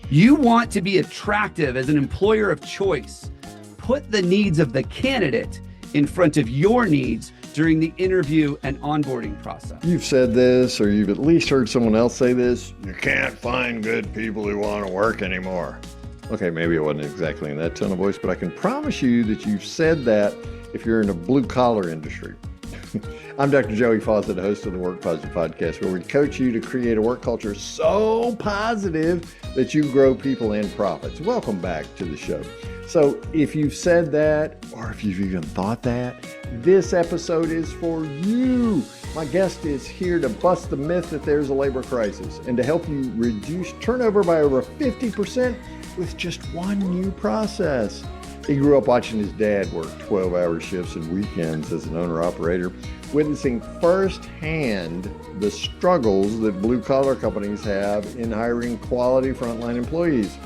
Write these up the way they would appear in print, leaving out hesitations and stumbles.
You want to be attractive as an employer of choice. Put the needs of the candidate in front of your needs during the interview and onboarding process. You've said this, or you've at least heard someone else say this. You can't find good people who want to work anymore. Okay, maybe it wasn't exactly in that tone of voice, but I can promise you that you've said that if you're in a blue-collar industry. I'm Dr. Joey Fawcett, host of the Work Positive Podcast, where we coach you to create a work culture so positive that you grow people and profits. Welcome back to the show. So if you've said that, or if you've even thought that, this episode is for you. My guest is here to bust the myth that there's a labor crisis and to help you reduce turnover by over 50% with just one new process. He grew up watching his dad work 12-hour shifts and weekends as an owner-operator, witnessing firsthand the struggles that blue-collar companies have in hiring quality frontline employees.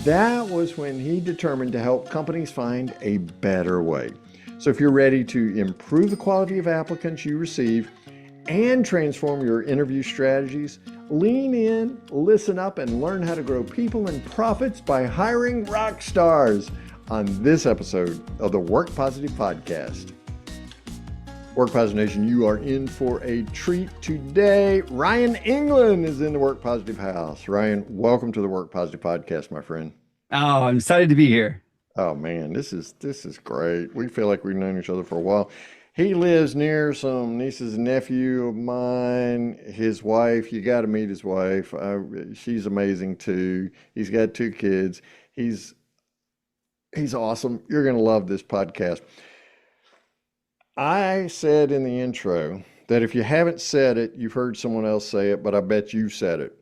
That was when he determined to help companies find a better way. So if you're ready to improve the quality of applicants you receive and transform your interview strategies, lean in, listen up, and learn how to grow people and profits by hiring rock stars on this episode of the Work Positive Podcast. Work Positive Nation, you are in for a treat today. Ryan England is in the Work Positive house. Ryan, welcome to the Work Positive Podcast, my friend. Oh, I'm excited to be here. Oh man, this is great. We feel like we've known each other for a while. He lives near some nieces and nephew of mine. His wife, you got to meet his wife. She's amazing too. He's got 2 kids. He's awesome. You're going to love this podcast. I said in the intro that if you haven't said it, you've heard someone else say it, but I bet you said it.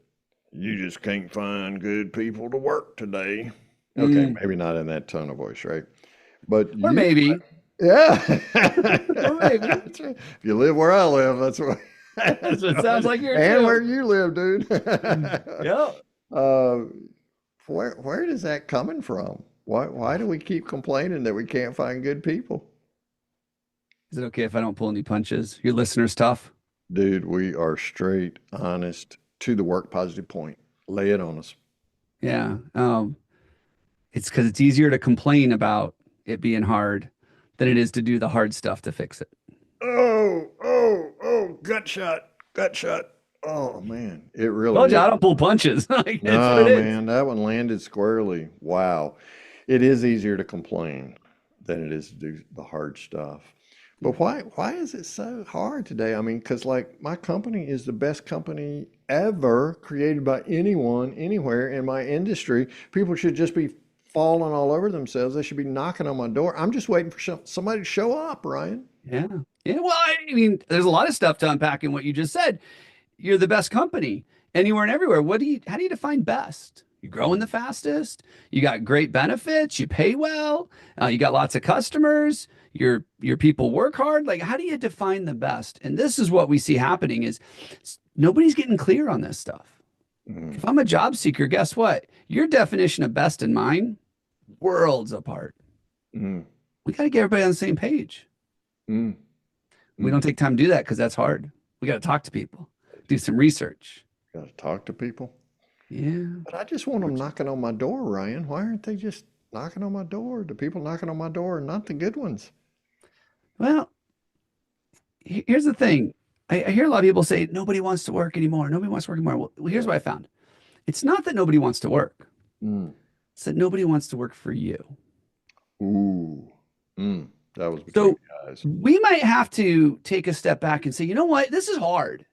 You just can't find good people to work today. Okay, maybe not in that tone of voice, right? But Or maybe. Yeah. Or maybe. If you live where I live, that's what It sounds like you're and too. where you live, dude. Yeah. Where is that coming from? Why do we keep complaining that we can't find good people? Is it okay if I don't pull any punches? Your listener's tough. Dude, we are straight, honest, to the work positive point. Lay it on us. Yeah. It's because it's easier to complain about it being hard than it is to do the hard stuff to fix it. Oh, gut shot. Oh, man. It really Told you, is. I don't pull punches. Like, that's No, what it is. man, that one landed squarely. Wow. It is easier to complain than it is to do the hard stuff. But why is it so hard today? I mean, because like my company is the best company ever created by anyone, anywhere in my industry. People should just be falling all over themselves. They should be knocking on my door. I'm just waiting for somebody to show up, Ryan. Yeah. Yeah. Well, I mean, there's a lot of stuff to unpack in what you just said. You're the best company anywhere and everywhere. How do you define best? You're growing the fastest. You got great benefits. You pay well. You got lots of customers. Your people work hard. Like, how do you define the best? And this is what we see happening is nobody's getting clear on this stuff. If I'm a job seeker, guess what? Your definition of best and mine, worlds apart. We got to get everybody on the same page. We don't take time to do that because that's hard. We got to talk to people, do some research. Got to talk to people. Yeah. But I just want them knocking on my door, Ryan. Why aren't they just knocking on my door? The people knocking on my door are not the good ones. Well, here's the thing. I hear a lot of people say nobody wants to work anymore. Nobody wants to work anymore. Well, here's what I found. It's not that nobody wants to work. It's that nobody wants to work for you. Ooh. That was between So the eyes. we might have to take a step back and say, you know what? This is hard.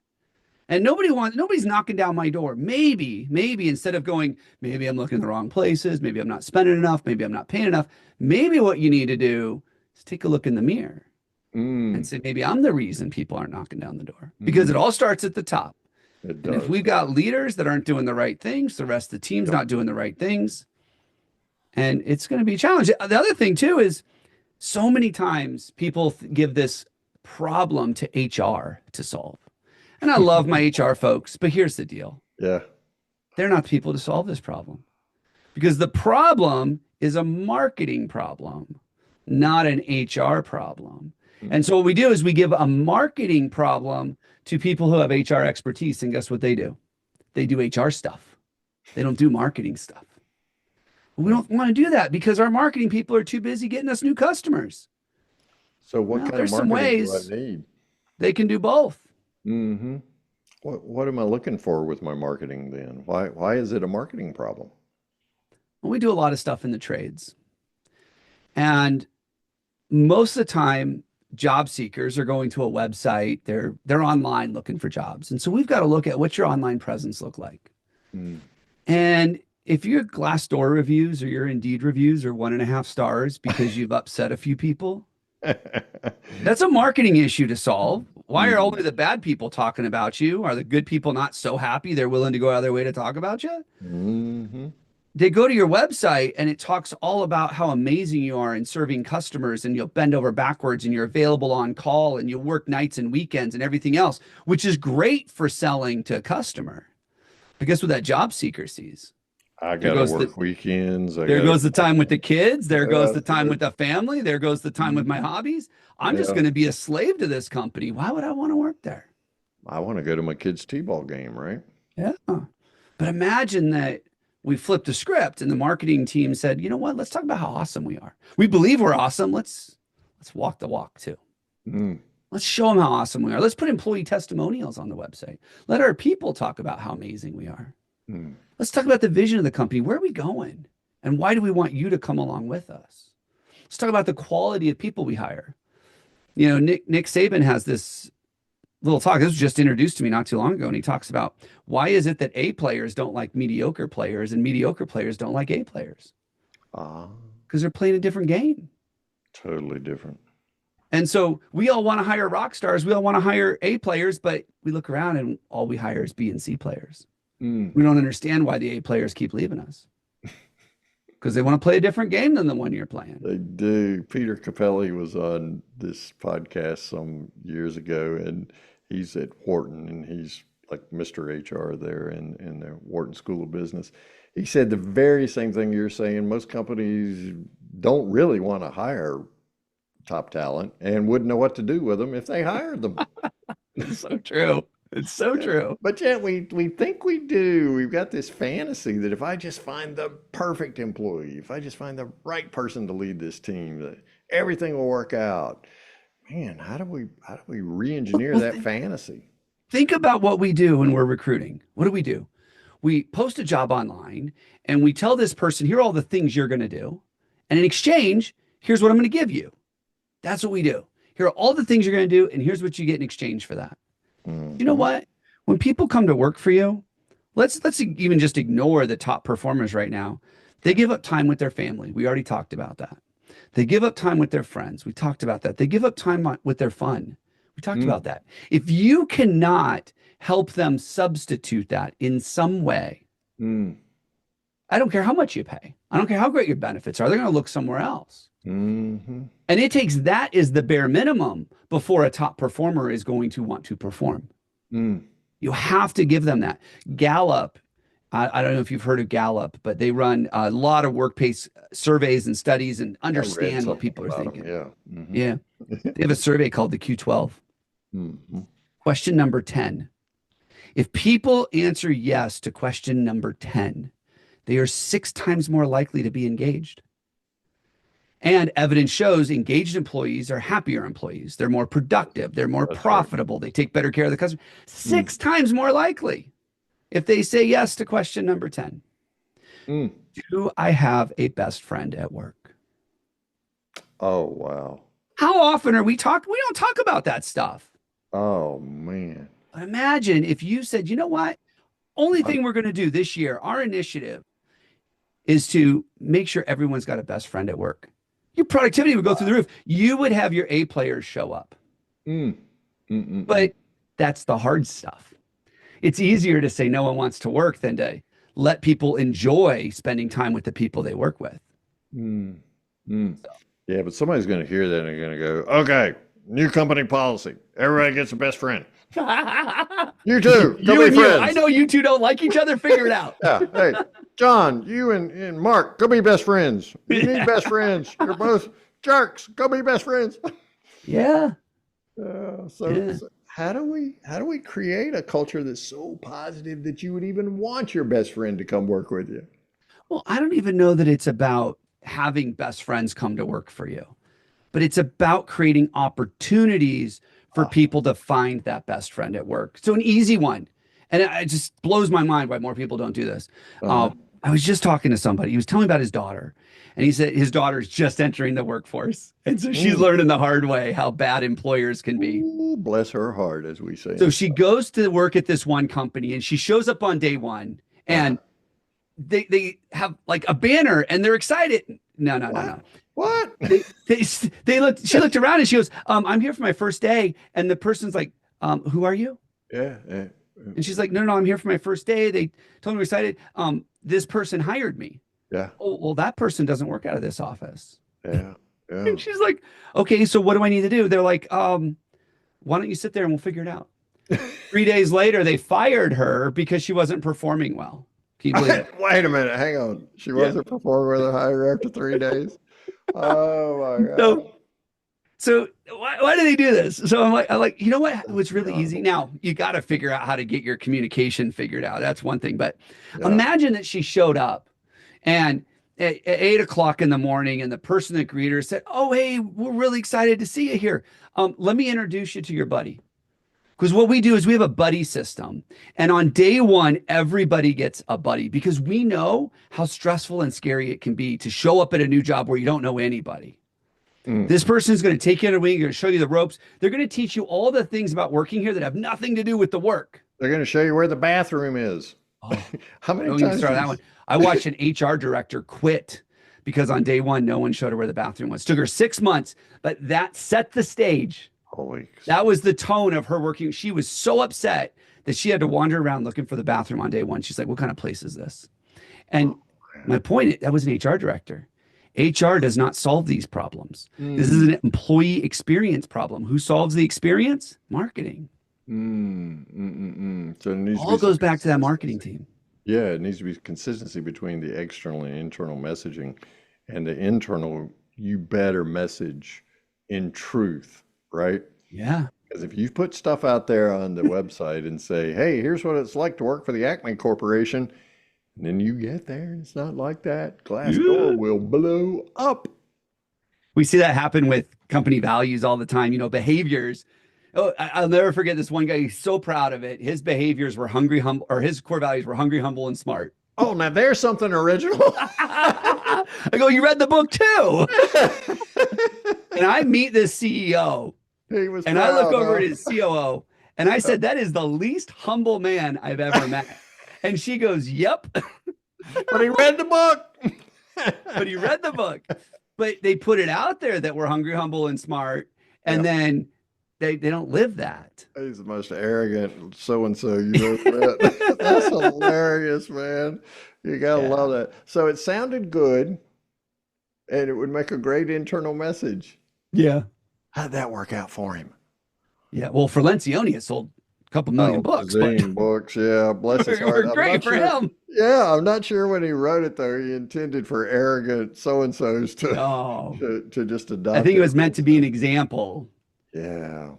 And nobody's knocking down my door. Maybe instead of going, maybe I'm looking in the wrong places. Maybe I'm not spending enough. Maybe I'm not paying enough. Maybe what you need to do is take a look in the mirror and say, maybe I'm the reason people aren't knocking down the door, because it all starts at the top. It And does. if we've got leaders that aren't doing the right things, the rest of the team's not doing the right things, and it's going to be a challenge. The other thing too is so many times people give this problem to HR to solve. And I love my HR folks, but here's the deal. Yeah. They're not the people to solve this problem, because the problem is a marketing problem, not an HR problem. And so what we do is we give a marketing problem to people who have HR expertise. And guess what they do? They do HR stuff. They don't do marketing stuff. We don't want to do that because our marketing people are too busy getting us new customers. So what Well, kind of there's some marketing do ways I need? they can do both. Mm-hmm. What am I looking for with my marketing then? Why is it a marketing problem? Well, we do a lot of stuff in the trades. And most of the time, job seekers are going to a website. They're online looking for jobs. And so we've got to look at what your online presence look like. Mm. And if your Glassdoor reviews or your Indeed reviews are 1.5 stars because you've upset a few people, that's a marketing issue to solve. Why are only Mm. the bad people talking about you? Are the good people not so happy they're willing to go out of their way to talk about you? Mm-hmm. They go to your website and it talks all about how amazing you are in serving customers, and you'll bend over backwards and you're available on call and you'll work nights and weekends and everything else, which is great for selling to a customer. But guess what that job seeker sees? I There gotta goes the work weekends. I there gotta, goes the time with the kids. There goes the time yeah, with the family. There goes the time with my hobbies. I'm just yeah. going to be a slave to this company. Why would I want to work there? I want to go to my kid's t-ball game, right? Yeah. But imagine that we flipped the script and the marketing team said, you know what? Let's talk about how awesome we are. We believe we're awesome. Let's walk the walk too. Mm. Let's show them how awesome we are. Let's put employee testimonials on the website. Let our people talk about how amazing we are. Mm. Let's talk about the vision of the company. Where are we going? And why do we want you to come along with us? Let's talk about the quality of people we hire. You know, Nick Saban has this little talk. This was just introduced to me not too long ago. And he talks about why is it that A players don't like mediocre players and mediocre players don't like A players? Ah, Because they're playing a different game. totally different. And so we all want to hire rock stars. We all want to hire A players, but we look around and all we hire is B and C players. Mm. We don't understand why the A players keep leaving us because they want to play a different game than the one you're playing. They do. Peter Capelli was on this podcast some years ago, and he's at Wharton, and he's like Mr. HR there in the Wharton School of Business. He said the very same thing you're saying. Most companies don't really want to hire top talent and wouldn't know what to do with them if they hired them. It's so true. It's so true. But yet we think we do. We've got this fantasy that if I just find the perfect employee, if I just find the right person to lead this team, that everything will work out. Man, how do we re-engineer that fantasy? Think about what we do when we're recruiting. What do? We post a job online and we tell this person, here are all the things you're going to do. And in exchange, here's what I'm going to give you. That's what we do. Here are all the things you're going to do. And here's what you get in exchange for that. You know what? When people come to work for you, let's even just ignore the top performers right now. They give up time with their family. We already talked about that. They give up time with their friends. We talked about that. They give up time with their fun. We talked about that. If you cannot help them substitute that in some way, I don't care how much you pay. I don't care how great your benefits are. They're going to look somewhere else. Mm-hmm. And it takes that as the bare minimum before a top performer is going to want to perform. Mm. You have to give them that. Gallup, I don't know if you've heard of Gallup, but they run a lot of workplace surveys and studies and understand what people are thinking. Yeah. Mm-hmm. Yeah. They have a survey called the Q12. Mm-hmm. Question number 10. If people answer yes to question number 10, they are 6 times more likely to be engaged. And evidence shows engaged employees are happier employees. They're more productive. They're more profitable. They take better care of the customer. 6 times more likely if they say yes to question number 10. Do I have a best friend at work? Oh, wow. How often are we talking? We don't talk about that stuff. Oh, man. But imagine if you said, you know what? Only thing we're going to do this year, our initiative is to make sure everyone's got a best friend at work. Your productivity would go through the roof. You would have your A players show up. But that's the hard stuff. It's easier to say no one wants to work than to let people enjoy spending time with the people they work with. Yeah, but somebody's going to hear that and they're going to go, okay, new company policy. Everybody gets a best friend. You too. Go be friends. I know you two don't like each other. Figure it out. Yeah. Hey, John, you and Mark, go be best friends. You need best friends. You're both jerks. Go be best friends. Yeah. So how do we create a culture that's so positive that you would even want your best friend to come work with you? Well, I don't even know that it's about having best friends come to work for you, but it's about creating opportunities for Ah, people to find that best friend at work. So an easy one, and it just blows my mind why more people don't do this. uh-huh. I was just talking to somebody. He was telling me about his daughter, and he said his daughter's just entering the workforce, and so she's Mm. learning the hard way how bad employers can be. Ooh, bless her heart, as we say So in she goes to work at this one company, and she shows up on day one, uh-huh. and they have like a banner, and they're excited. No, no, no, What? no. What? they they they looked. She looked around and she goes, I'm here for my first day. And the person's like, who are you? Yeah, yeah, And she's like, no, no, I'm here for my first day. They told me we're excited. This person hired me. yeah, Oh, well, that person doesn't work out of this office. yeah, yeah. And she's like, okay, so what do I need to do? They're like, why don't you sit there and we'll figure it out. 3 days later, they fired her because she wasn't performing well. Can you believe it? Wait a minute, hang on. She Yeah. wasn't performing with her hire after 3 days. Oh my So God. So why do they do this? So I'm like, you know what? What's really easy Incredible. now? You got to figure out how to get your communication figured out. That's one thing. But Yeah. imagine that she showed up and at 8 o'clock in the morning, and the person that greeted her said, "Oh, hey, we're really excited to see you here. Let me introduce you to your buddy." Because what we do is we have a buddy system. And on day one, everybody gets a buddy because we know how stressful and scary it can be to show up at a new job where you don't know anybody. Mm. This person is going to take you under wing, going to show you the ropes. They're going to teach you all the things about working here that have nothing to do with the work. They're going to show you where the bathroom is. Oh, How many don't even times start did that one. I watched an HR director quit because on day one, no one showed her where the bathroom was. Took her 6 months, but that set the stage. Holy, That was the tone of her working. She was so upset that she had to wander around looking for the bathroom on day one. She's like, what kind of place is this? And oh, my man. point, that was an HR director. HR does not solve these problems. This is Mm, an employee experience problem. Who solves the experience? Marketing. So there needs to All be some goes back to that marketing consistency. team. Yeah, it needs to be consistency between the external and internal messaging, and the internal, you better message in truth, right? Yeah. Because if you put stuff out there on the website and say, hey, here's what it's like to work for the Acme Corporation, and then you get there and it's not like that, Glassdoor Yeah. will blow up. We see that happen with company values all the time, behaviors. Oh, I'll never forget this one guy. He's so proud of it. His behaviors were hungry, humble, or his core values were hungry, humble, and smart. Oh, now there's something original. I go, you read the book too. And I meet this CEO He was and I look proud, over at huh? his COO and I said, that is the least humble man I've ever met. And she goes, yep. But he read the book. But he read the book. But they put it out there that we're hungry, humble, and smart. And Yeah. then they don't live that. He's the most arrogant so and so you've ever met. That's hilarious, man. You gotta Yeah. love that. So it sounded good, and it would make a great internal message. Yeah. How'd that work out for him? Yeah. Well, for Lencioni, it sold a couple million Oh, books, but Zine books, yeah, bless his we're heart. I'm great not for sure. him. Yeah, I'm not sure when he wrote it though. He intended for arrogant so and so's to, Oh, to just I adopt think it it. was meant to be an example, Yeah.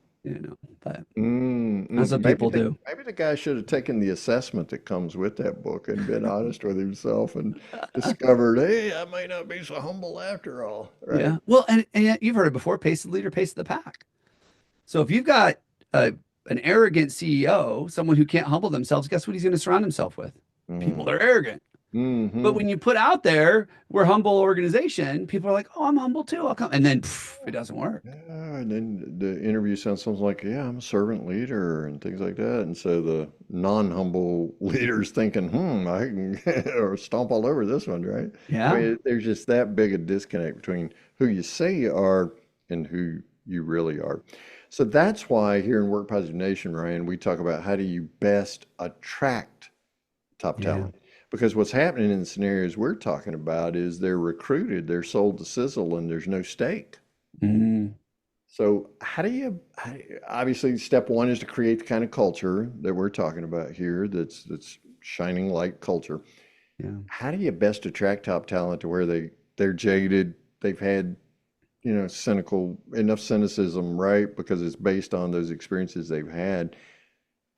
but that's what Maybe people do. maybe the guy should have taken the assessment that comes with that book and been honest with himself and discovered, hey, I may not be so humble after all, right? Yeah. Well, and you've heard it before, pace the leader, pace the pack. So if you've got an arrogant CEO, someone who can't humble themselves, guess what he's going to surround himself with? People Mm, that are arrogant. But hmm when you put out there, we're a humble organization, people are like, oh, I'm humble too. I'll come. And then it doesn't work. Yeah, and then the interview sounds something like, yeah, I'm a servant leader and things like that. And so the non-humble leader's thinking, I can or stomp all over this one, right? I Yeah. mean, there's just that big a disconnect between who you say you are and who you really are. So that's why here in Work Positive Nation, Ryan, we talk about how do you best attract top Yeah. talent. Because what's happening in the scenarios we're talking about is they're recruited, they're sold to sizzle, and there's no stake. Mhm. So obviously step one is to create the kind of culture that we're talking about here that's shining light culture. Yeah. How do you best attract top talent to where they're jaded, they've had enough cynicism, right? Because it's based on those experiences they've had.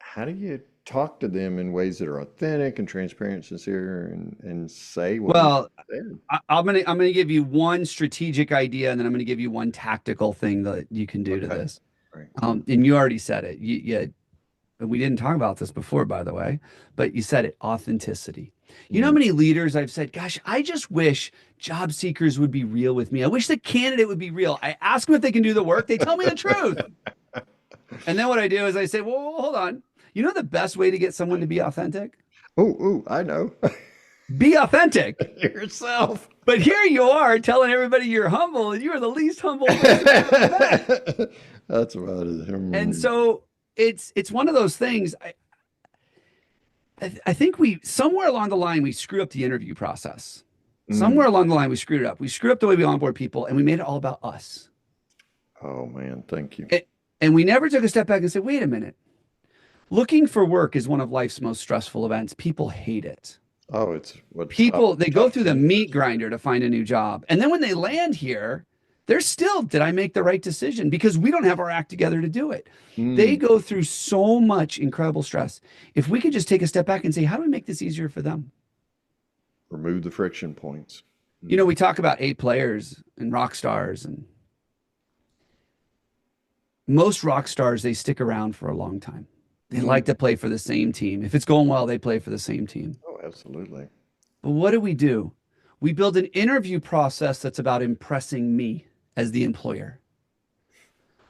How do you talk to them in ways that are authentic and transparent, sincere, and say what needs to Well, be said? I'm gonna give you one strategic idea, and then I'm gonna give you one tactical thing that you can do to Okay. this. Right. And you already said it. We didn't talk about this before, by the way, but you said it, authenticity. You know how Mm. many leaders I've said, gosh, I just wish job seekers would be real with me. I wish the candidate would be real. I ask them if they can do the work. They tell me the truth. And then what I do is I say, well, hold on. You know the best way to get someone to be authentic? Oh, I know. Be authentic. Yourself. But here you are telling everybody you're humble, and you are the least humble person I've ever met. That's about it. And so it's one of those things. I think we somewhere along the line we screw up the interview process. Mm. Somewhere along the line we screwed it up. We screwed up the way we onboard people, and we made it all about us. Oh man, thank you. And we never took a step back and said, wait a minute. Looking for work is one of life's most stressful events. People hate it. Oh, it's what People, they go top through the thing. meat grinder to find a new job. And then when they land here, they're still, did I make the right decision? Because we don't have our act together to do it. They Mm. go through so much incredible stress. If we could just take a step back and say, how do we make this easier for them? Remove the friction points. You know, we talk about A players and rock stars, and most rock stars, they stick around for a long time. They Mm. like to play for the same team. If it's going well, they play for the same team. Oh, absolutely. But what do? We build an interview process that's about impressing me as the employer.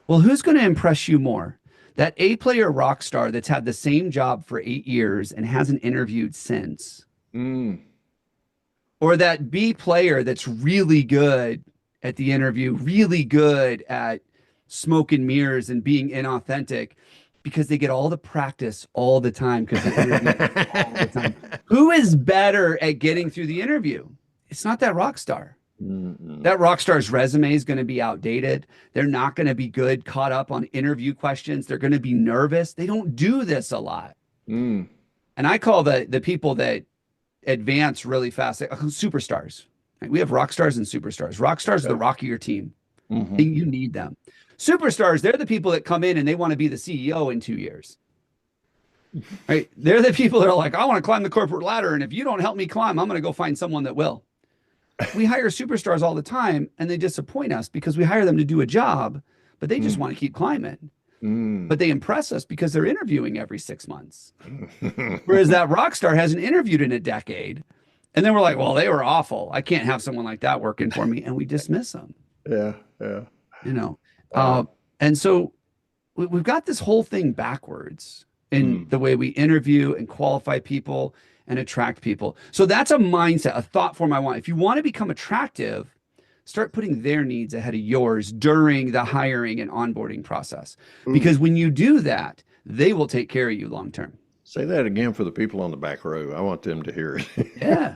Well, who's going to impress you more? That A player rock star that's had the same job for 8 years and hasn't interviewed since, Mm. or that B player that's really good at the interview, really good at smoke and mirrors and being inauthentic because they get all the practice all the time because they interview all the time. Who is better at getting through the interview? It's not that rock star. Mm-mm. That rock star's resume is going to be outdated. They're not going to be good, caught up on interview questions. They're going to be nervous. They don't do this a lot. Mm. And I call the people that advance really fast superstars. Right? We have rock stars and superstars. Rock stars are the Okay. rock of your team. Mhm. You need them. Superstars, they're the people that come in and they want to be the CEO in 2 years. Right? They're the people that are like, I want to climb the corporate ladder. And if you don't help me climb, I'm going to go find someone that will. We hire superstars all the time and they disappoint us because we hire them to do a job, but they just Mm. want to keep climbing. Mm. But they impress us because they're interviewing every 6 months. Whereas that rock star hasn't interviewed in a decade. And then we're like, well, they were awful. I can't have someone like that working for me. And we dismiss them, Yeah, yeah. you know. Wow. And so we've got this whole thing backwards in Mm. the way we interview and qualify people and attract people. So that's a mindset, a thought form I want. If you want to become attractive, start putting their needs ahead of yours during the hiring and onboarding process. Ooh. Because when you do that, they will take care of you long term. Say that again for the people on the back row. I want them to hear it. Yeah.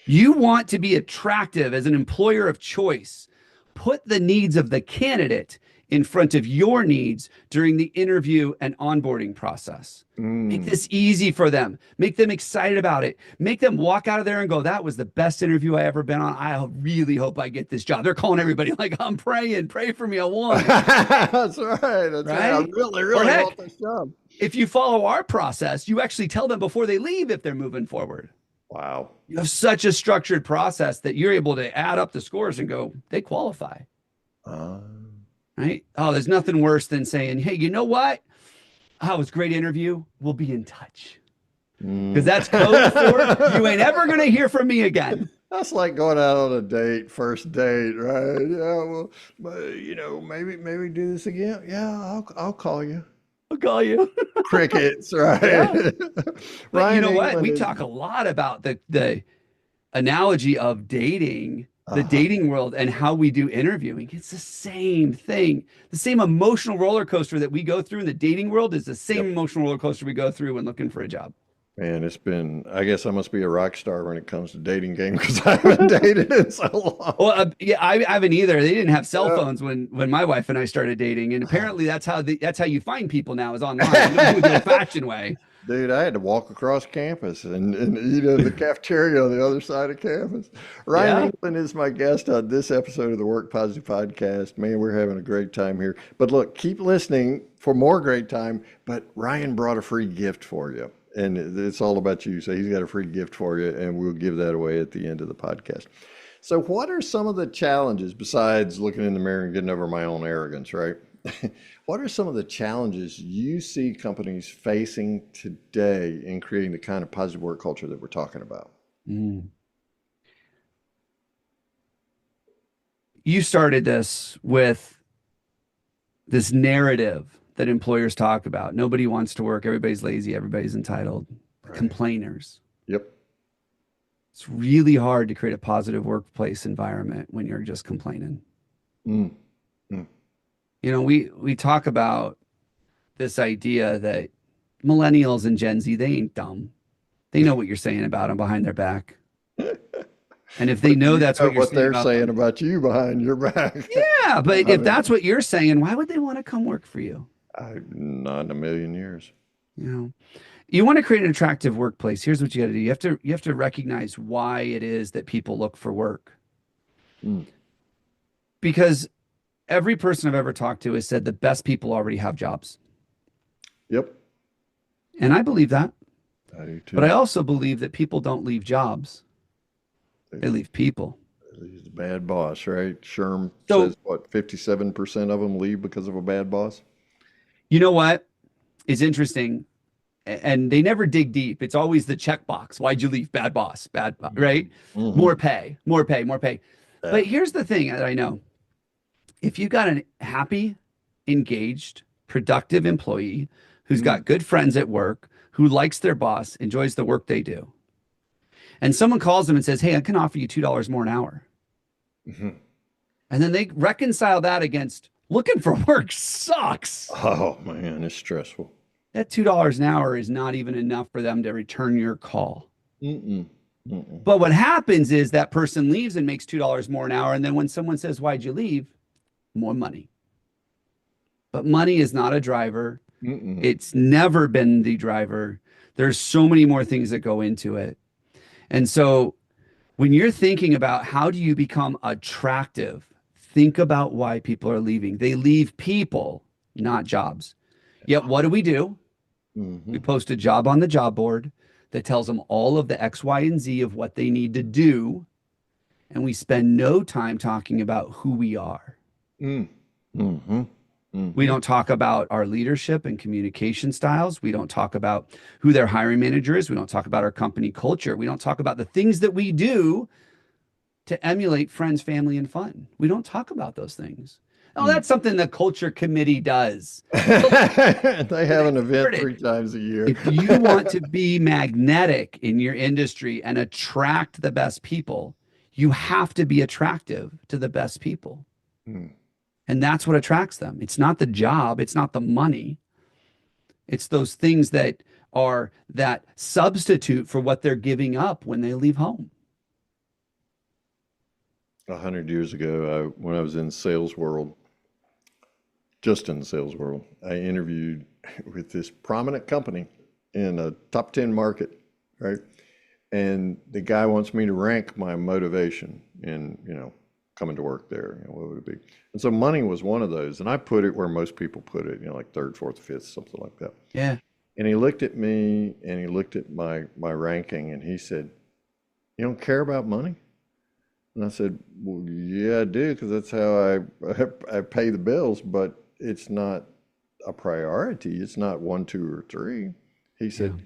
You want to be attractive as an employer of choice. Put the needs of the candidate in front of your needs during the interview and onboarding process. Make Mm. this easy for them. Make them excited about it. Make them walk out of there and go, that was the best interview I ever been on. I really hope I get this job. They're calling everybody like, I'm praying, pray for me. I won. That's right. That's right. I Right? really, Or really heck, want this job. if you follow our process, you actually tell them before they leave if they're moving forward. Wow. You have such a structured process that you're able to add up the scores and go, they qualify. Uh, Right? Oh, there's nothing worse than saying, hey, you know what? Oh, it was a great interview. We'll be in touch. Because mm. that's code for you ain't ever going to hear from me again. That's like going out on a date, first date, right? Yeah, well, maybe do this again. Yeah, I'll call you. I'll call you. Crickets, right? Yeah. But you Ryan know what? England We is, talk a lot about the analogy of dating, the uh-huh. dating world, and how we do interviewing. It's the same thing. The same emotional roller coaster that we go through in the dating world is the same Yep. emotional roller coaster we go through when looking for a job. Man, I guess I must be a rock star when it comes to dating game because I haven't dated in so long. Well, yeah, I haven't either. They didn't have cell Yeah. phones when my wife and I started dating, and apparently that's how you find people now is online. You don't do it the old-fashioned way. Dude, I had to walk across campus and eat in the cafeteria on the other side of campus. Ryan Yeah. England is my guest on this episode of the Work Positive Podcast. Man, we're having a great time here. But look, keep listening for more great time. But Ryan brought a free gift for you, and it's all about you. So he's got a free gift for you, and we'll give that away at the end of the podcast. So, what are some of the challenges besides looking in the mirror and getting over my own arrogance, right? What are some of the challenges you see companies facing today in creating the kind of positive work culture that we're talking about? Mm. You started this with this narrative that employers talk about. Nobody wants to work. Everybody's lazy. Everybody's entitled. Right. Complainers. Yep. It's really hard to create a positive workplace environment when you're just complaining. Mm. Mm. You know, we talk about this idea that millennials and Gen Z, they ain't dumb. They know what you're saying about them behind their back. And if they know that's what you're saying they're about saying them, about you behind your back. yeah, but I if mean, that's what you're saying, why would they want to come work for you? not in a million years. You know, you want to create an attractive workplace. Here's what you got to do. You have to recognize why it is that people look for work. Mm. Because every person I've ever talked to has said the best people already have jobs. Yep. And I believe that. I do too. But I also believe that people don't leave jobs. They leave people. He's a bad boss, right? Sherm So, says what, 57% of them leave because of a bad boss? you know what? It's interesting. And they never dig deep. It's always the checkbox. Why'd you leave? Bad boss, right? Mm-hmm. More pay, more pay, more pay. Yeah. But here's the thing that I know. If you got a happy, engaged, productive employee who's got good friends at work, who likes their boss, enjoys the work they do, and someone calls them and says, hey, I can offer you $2 more an hour. Mm-hmm. And then they reconcile that against looking for work sucks. Oh man, it's stressful. That $2 an hour is not even enough for them to return your call. Mm-mm. Mm-mm. But what happens is that person leaves and makes $2 more an hour. And then when someone says, why'd you leave? More money. But money is not a driver. Mm-mm. It's never been the driver. There's so many more things that go into it. And so when you're thinking about how do you become attractive, think about why people are leaving. They leave people, not jobs. Yet what do? Mm-hmm. We post a job on the job board that tells them all of the X, Y, and Z of what they need to do. And we spend no time talking about who we are. Mm-hmm. Mm-hmm. We don't talk about our leadership and communication styles. We don't talk about who their hiring manager is. We don't talk about our company culture. We don't talk about the things that we do to emulate friends, family, and fun. We don't talk about those things. Oh, that's something the culture committee does. They have an event 3 times a year. If you want to be magnetic in your industry and attract the best people, you have to be attractive to the best people. Mm. And that's what attracts them. It's not the job. It's not the money. It's those things that are that substitute for what they're giving up when they leave home. 100 years ago, when I was in sales world, just in the sales world, I interviewed with this prominent company in a top 10 market, right? And the guy wants me to rank my motivation in, coming to work there. What would it be? And so money was one of those. And I put it where most people put it, like third, fourth, fifth, something like that. Yeah. And he looked at me and he looked at my ranking and he said, "You don't care about money?" And I said, "Well, yeah, I do, because that's how I pay the bills, but it's not a priority. It's not 1, 2, or 3. He said,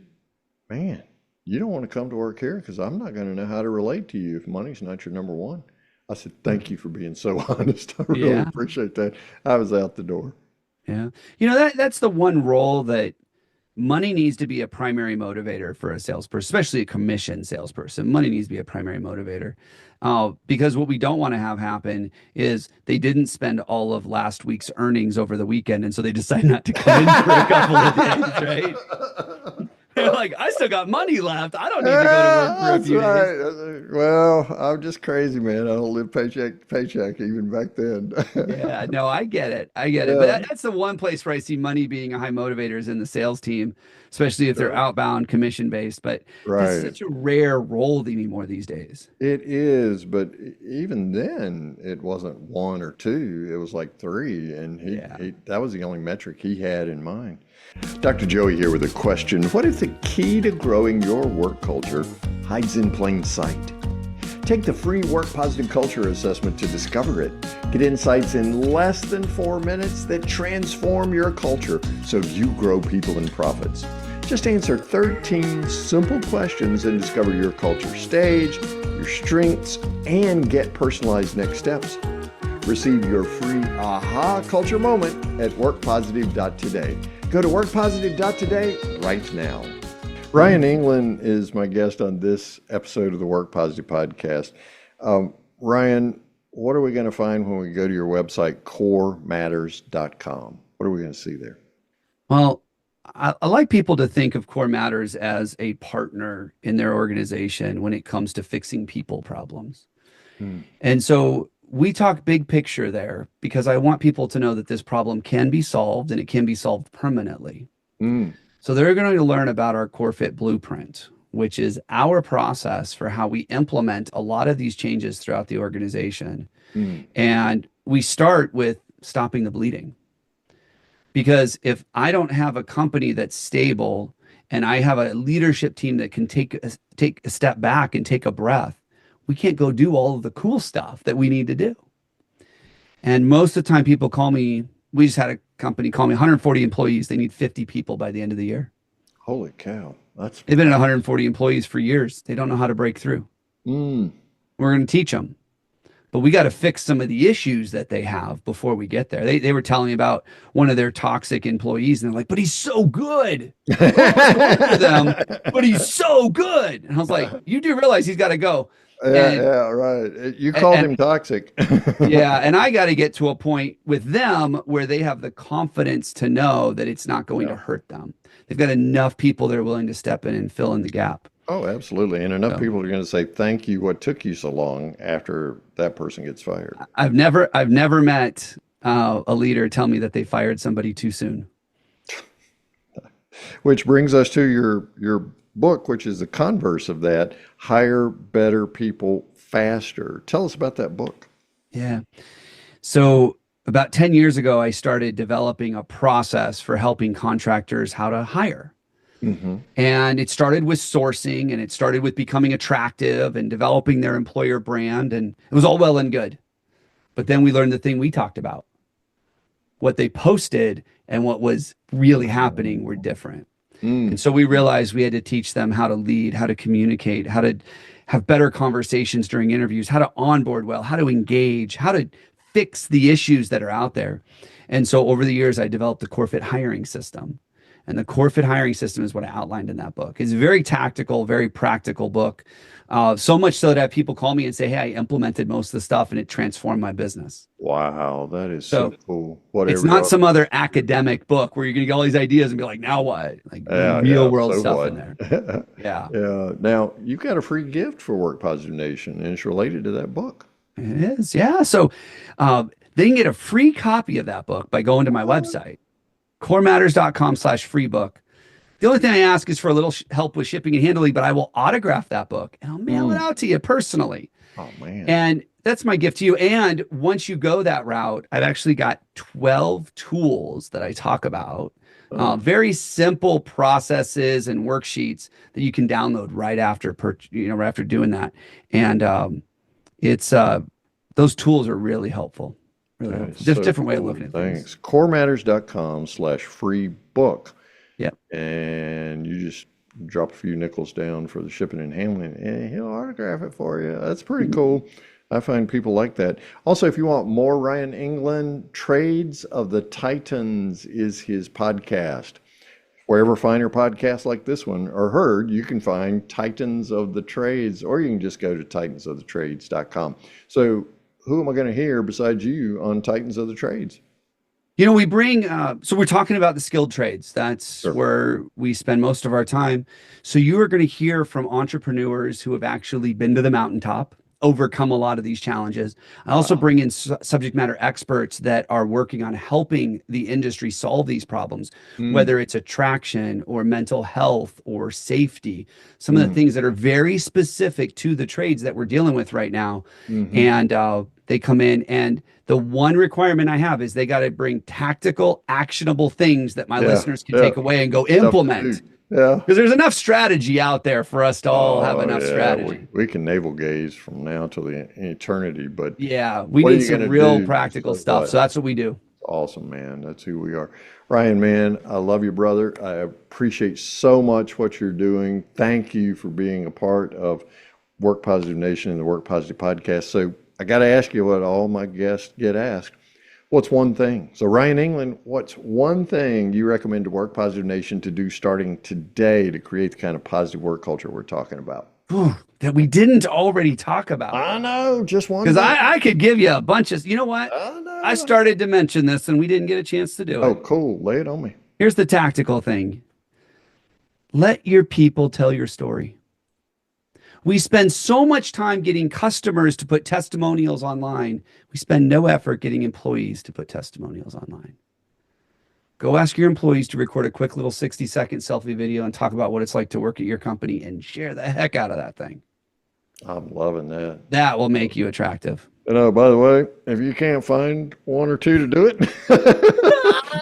"Man, you don't want to come to work here because I'm not going to know how to relate to you if money's not your number one." I said, "Thank you for being so honest. I really appreciate that." I was out the door. Yeah. That's the one role that money needs to be a primary motivator for a salesperson, especially a commission salesperson. Money needs to be a primary motivator. Because what we don't want to have happen is they didn't spend all of last week's earnings over the weekend, and so they decide not to come in for a couple of days, right? Like, I still got money left. I don't need to go to work for a That's few days. right. Well, I'm just crazy, man. I don't live paycheck to paycheck even back then. Yeah, no, I get it. I get it. But Yeah, that's the one place where I see money being a high motivator is in the sales team, especially if they're sure. outbound commission based. But that's Right. such a rare role anymore these days. It is, but even then, it wasn't one or two. It was like three, and Yeah. he that was the only metric he had in mind. Dr. Joey here with a question. What if the key to growing your work culture hides in plain sight? Take the free Work Positive Culture Assessment to discover it. Get insights in less than 4 minutes that transform your culture so you grow people and profits. Just answer 13 simple questions and discover your culture stage, your strengths, and get personalized next steps. Receive your free aha culture moment at workpositive.today. Go to workpositive.today right now. Ryan England is my guest on this episode of the Work Positive podcast. Ryan, what are we going to find when we go to your website, corematters.com? What are we going to see there? Well, I like people to think of Core Matters as a partner in their organization when it comes to fixing people problems. Hmm. And so we talk big picture there because I want people to know that this problem can be solved and it can be solved permanently. Mm. So they're going to learn about our Core Fit Blueprint, which is our process for how we implement a lot of these changes throughout the organization. Mm. And we start with stopping the bleeding. Because if I don't have a company that's stable and I have a leadership team that can take a step back and take a breath, we can't go do all of the cool stuff that we need to do. And most of the time people call me, we just had a company call me 140 employees. They need 50 people by the end of the year. Holy cow. That's They've been at 140 employees for years. They don't know how to break through. mm. We're going to teach them. But we got to fix some of the issues that they have before we get there. They were telling me about one of their toxic employees, and they're like, but he's so good. I don't want to work for them, but he's so good. And I was like, you do realize he's got to go. Yeah, And, yeah, right. You called him toxic. yeah. And I got to get to a point with them where they have the confidence to know that it's not going to hurt them. They've got enough people that are willing to step in and fill in the gap. Oh, absolutely. And enough So people are going to say, thank you. What took you so long after that person gets fired? I've never met a leader tell me that they fired somebody too soon. Which brings us to your book, which is the converse of that, Hire Better People Faster. Tell us about that book. Yeah. So about 10 years ago, I started developing a process for helping contractors how to hire. Mm-hmm. And it started with sourcing and it started with becoming attractive and developing their employer brand. And it was all well and good. But then we learned the thing we talked about. What they posted and what was really happening were different. Mm. And so we realized we had to teach them how to lead, how to communicate, how to have better conversations during interviews, how to onboard well, how to engage, how to fix the issues that are out there. And so over the years, I developed the Core Fit hiring system. And the Core Fit hiring system is what I outlined in that book. It's a very tactical, very practical book. So much so that I have people call me and say, hey, I implemented most of the stuff and it transformed my business. Wow, that is so So cool. it's Whatever. not some other academic book where you're going to get all these ideas and be like, now what? Like real world so stuff what? in there. Yeah, Yeah. Now, you've got a free gift for Work Positive Nation, and it's related to that book. it is. Yeah. So they can get a free copy of that book by going to my website, corematters.com/free book. The only thing I ask is for a little help with shipping and handling, but I will autograph that book and I'll mail it out to you personally. Oh, man. And that's my gift to you. And once you go that route, I've actually got 12 tools that I talk about, very simple processes and worksheets that you can download right after, right after doing that. And it's those tools are really helpful. Really That helpful. is Just so different way of cool. looking at things. Thanks. Corematters.com/free book. Yep. And you just drop a few nickels down for the shipping and handling, and he'll autograph it for you. That's pretty cool. I find people like that. Also, if you want more Ryan England, Trades of the Titans is his podcast. Wherever finer podcasts like this one are heard, you can find Titans of the Trades, or you can just go to titansofthetrades.com. So who am I going to hear besides you on Titans of the Trades? We bring, so we're talking about the skilled trades. That's Sure. where we spend most of our time. So you are going to hear from entrepreneurs who have actually been to the mountaintop, overcome a lot of these challenges. I also Wow. bring in subject matter experts that are working on helping the industry solve these problems, Mm, whether it's attraction or mental health or safety, some of the mm, things that are very specific to the trades that we're dealing with right now. mhm. And they come in, and the one requirement I have is they got to bring tactical, actionable things that my Yeah, listeners can yeah. take away and go Stuff to do. implement. Yeah. Because there's enough strategy out there for us to all have Oh enough yeah, we, strategy. we can navel gaze from now till the eternity, but Yeah, we what are need you some gonna real do? practical So stuff. what? So that's what we do. Awesome, man. That's who we are. Ryan, man, I love you, brother. I appreciate so much what you're doing. Thank you for being a part of Work Positive Nation and the Work Positive podcast. So I got to ask you what all my guests get asked. What's one thing? So Ryan England, what's one thing you recommend to Work Positive Nation to do starting today to create the kind of positive work culture we're talking about? Whew, that we didn't already talk about. I know, just one Because thing. I could give you a bunch of, you know what? I I know. started to mention this and we didn't get a chance to do Oh, it. cool. Lay it on me. Here's the tactical thing. Let your people tell your story. We spend so much time getting customers to put testimonials online. We spend no effort getting employees to put testimonials online. Go ask your employees to record a quick little 60-second selfie video and talk about what it's like to work at your company and share the heck out of that thing. I'm loving that. That will make you attractive. And oh, by the way, if you can't find one or two to do it,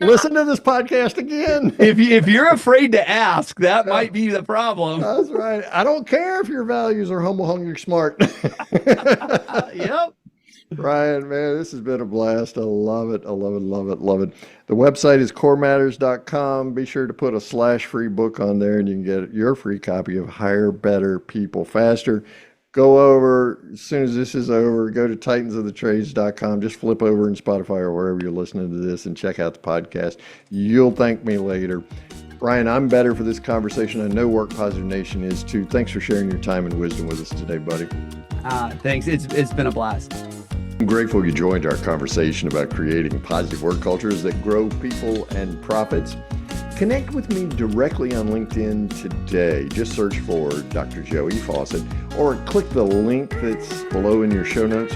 listen to this podcast again. If you're afraid to ask, that might be the problem. That's right. I don't care if your values are humble, hungry, smart. Yep. Ryan, man, this has been a blast. I love it. I love it, love it, love it. The website is corematters.com. Be sure to put a /free book on there and you can get your free copy of Hire Better People Faster. Go over, as soon as this is over, go to titansofthetrades.com. Just flip over in Spotify or wherever you're listening to this and check out the podcast. You'll thank me later. Ryan, I'm better for this conversation. I know Work Positive Nation is too. Thanks for sharing your time and wisdom with us today, buddy. Thanks. It's been a blast. I'm grateful you joined our conversation about creating positive work cultures that grow people and profits. Connect with me directly on LinkedIn today. Just search for Dr. Joey Fawcett or click the link that's below in your show notes.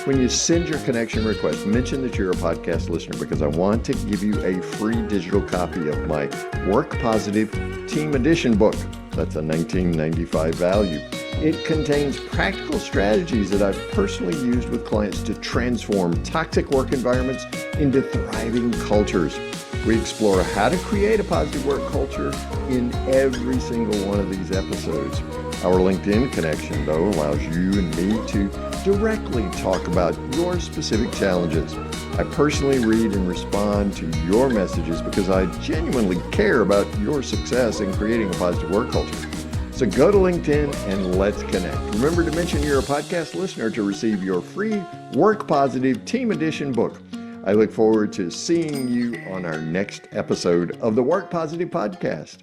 When you send your connection request, mention that you're a podcast listener because I want to give you a free digital copy of my Work Positive Team Edition book. That's a $19.95 value. It contains practical strategies that I've personally used with clients to transform toxic work environments into thriving cultures. We explore how to create a positive work culture in every single one of these episodes. Our LinkedIn connection, though, allows you and me to directly talk about your specific challenges. I personally read and respond to your messages because I genuinely care about your success in creating a positive work culture. So go to LinkedIn and let's connect. Remember to mention you're a podcast listener to receive your free Work Positive Team Edition book. I look forward to seeing you on our next episode of the Work Positive Podcast.